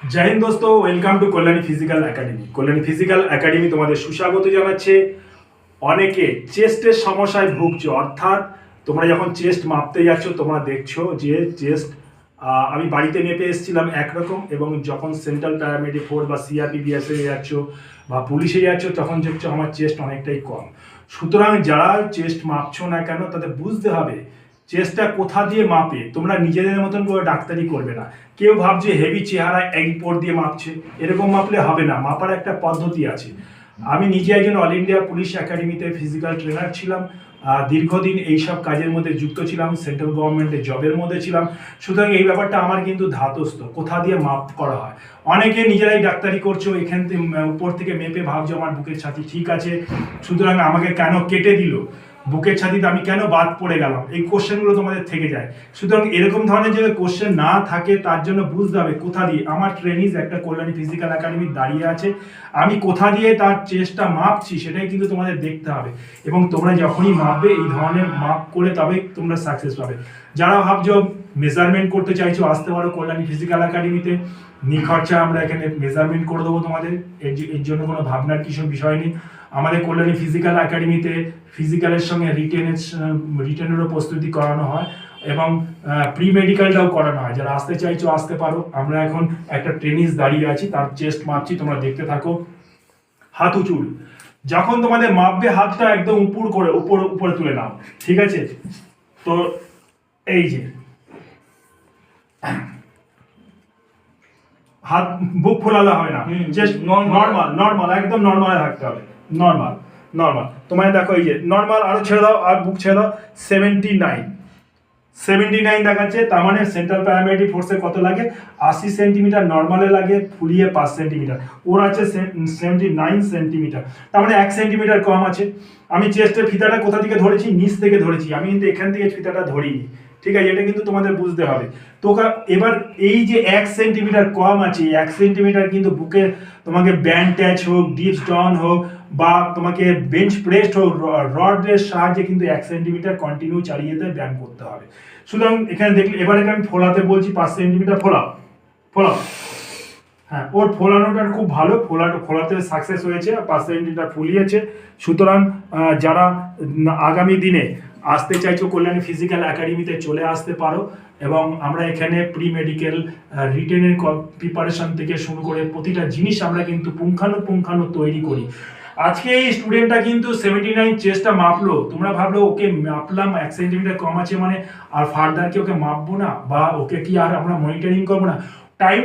জয় হিন্দ দোস্ত, welcome to Kalyani physical academy. Kalyani physical academy তোমাদের সুস্বাগত জানাচ্ছে। অনেকে চেস্টের সমস্যায় ভুগছো, অর্থাৎ তোমরা যখন চেস্ট মাপতে যাচ্ছ তোমরা দেখছো যে চেস্ট আমি বাড়িতে মেপে এসেছিলাম একরকম, এবং যখন সেন্ট্রাল প্যারামেডিক ফোর্স বা সিআরপিবিএসে যাচ্ছ বা পুলিশে যাচ্ছ তখন দেখছো আমার চেস্ট অনেকটাই কম। সুতরাং যারা চেস্ট মাপছো না কেন তাদের বুঝতে হবে চেস্টটা কোথা দিয়ে মাপে। তোমরা নিজেদের মতন করে ডাক্তারি করবে না। কেউ ভাবছে হেভি চেহারা এক রিপোর্ট দিয়ে মাপছে, এরকম মাপলে হবে না। মাপার একটা পদ্ধতি আছে। আমি নিজে একজন অল ইন্ডিয়া পুলিশ একাডেমিতে ফিজিক্যাল ট্রেনার ছিলাম, দীর্ঘদিন এইসব কাজের মধ্যে যুক্ত ছিলাম, সেন্ট্রাল গভর্নমেন্টের জবের মধ্যে ছিলাম। সুতরাং এই ব্যাপারটা আমার কিন্তু ধাতস্থ, কোথা দিয়ে মাপ করা হয়। অনেকে নিজেরাই ডাক্তারি করছো, এখান থেকে উপর থেকে মেপে ভাবছো আমার বুকের ছাতি ঠিক আছে, সুতরাং আমাকে কেন কেটে দিল, বুকের ছাতিতে আমি কেন বাদ পড়ে গেলাম, এই কোশ্চেনগুলো তোমাদের থেকে যায়। সুতরাং এরকম ধরনের যদি কোশ্চেন না থাকে তার জন্য বুঝতে হবে কোথা দিয়ে আমার ট্রেনিজ একটা কল্যাণী ফিজিক্যাল একাডেমি দাঁড়িয়ে আছে, আমি কোথা দিয়ে তার চেষ্টা মাপছি সেটাই কিন্তু তোমাদের দেখতে হবে। এবং তোমরা যখনই মাপবে এই ধরনের মাপ করে তবেই তোমরা সাকসেস পাবে। যারা ভাবছো মেজারমেন্ট করতে চাইছো আসতে পারো কল্যাণী ফিজিক্যাল একাডেমিতে, নিখরচা আমরা এখানে মেজারমেন্ট করে দেবো তোমাদের। এর জন্য কোনো ভাবনার কিছু বিষয় নেই। আমাদের কল্যাণী ফিজিক্যাল একাডেমিতে ফিজিক্যালের সঙ্গে রিটেনেরও প্রস্তুতি করানো হয় এবং প্রি মেডিকেলটাও করানো হয়। যারা আসতে চাইছো আসতে পারো। আমরা এখন একটা ট্রেনিস দাঁড়িয়ে আছি, তার চেস্ট মাপছি, তোমরা দেখতে থাকো। হাত উঁচু, যখন তোমাদের মাপবে হাতটা একদম উপরে তুলে নাও, ঠিক আছে? তো এই যে হাত বুক ফোলালে হবে না, জাস্ট নর্মাল একদম নর্মালে থাকতে হবে। নর্মাল নর্মাল তোমায় দেখো, এই যে নর্মাল, আরো ছেড়ে দাও, আর বুক ছেড়ে দাও। 79 দেখাচ্ছে, তার মানে সেন্ট্রাল প্যারামেডিক ফোর্সে কত লাগে? 80 সেন্টিমিটার নর্মালে লাগে, ফুলিয়ে 5 সেন্টিমিটার, ওর আছে 79 সেন্টিমিটার, তার মানে 1 সেন্টিমিটার কম আছে। আমি চেস্টের ফিতাটা কোথা থেকে ধরেছি? নিচ থেকে ধরেছি, আমি কিন্তু এখান থেকে ফিতাটা ধরিনি, ঠিক আছে? এটা কিন্তু তোমাদের বুঝতে হবে। তো এবার এই যে 1 সেন্টিমিটার কম আছে, 1 সেন্টিমিটার কিন্তু বুকে তোমাকে ব্যান্ড ট্যাচ হোক, ডিপস ডাউন হোক, বা তোমাকে বেঞ্চ প্রেস হোক, রডের সাহায্যে কিন্তু 1 সেন্টিমিটার কন্টিনিউ চালিয়ে যেতে ব্যায়াম করতে হবে। সুতরাং এখানে দেখলে এবারে আমি ফোলাতে বলছি, 5 সেন্টিমিটার ফোলাও। হ্যাঁ, ওর ফোলানোটা খুব ভালো, ফোলাতে সাকসেস হয়েছে, 5 সেন্টিমিটার ফুলিয়েছে। সুতরাং যারা আগামী দিনে আসতে চাইছো কল্যাণী ফিজিক্যাল একাডেমিতে চলে আসতে পারো। এবং আমরা এখানে প্রি মেডিকেল রিটেনের প্রিপারেশন থেকে শুরু করে প্রতিটা জিনিস আমরা কিন্তু পুঙ্খানু তৈরি করি। আজকে এই স্টুডেন্টটা কিন্তু 79 চেস্টটা মাপলো, তোমরা ভাবলো ওকে মাপলাম 1 সেন্টিমিটার কম আছে মানে আর ফার্দার কি ওকে মাপবো না, বা ওকে কি আর আমরা মনিটরিং করবো না? টাইম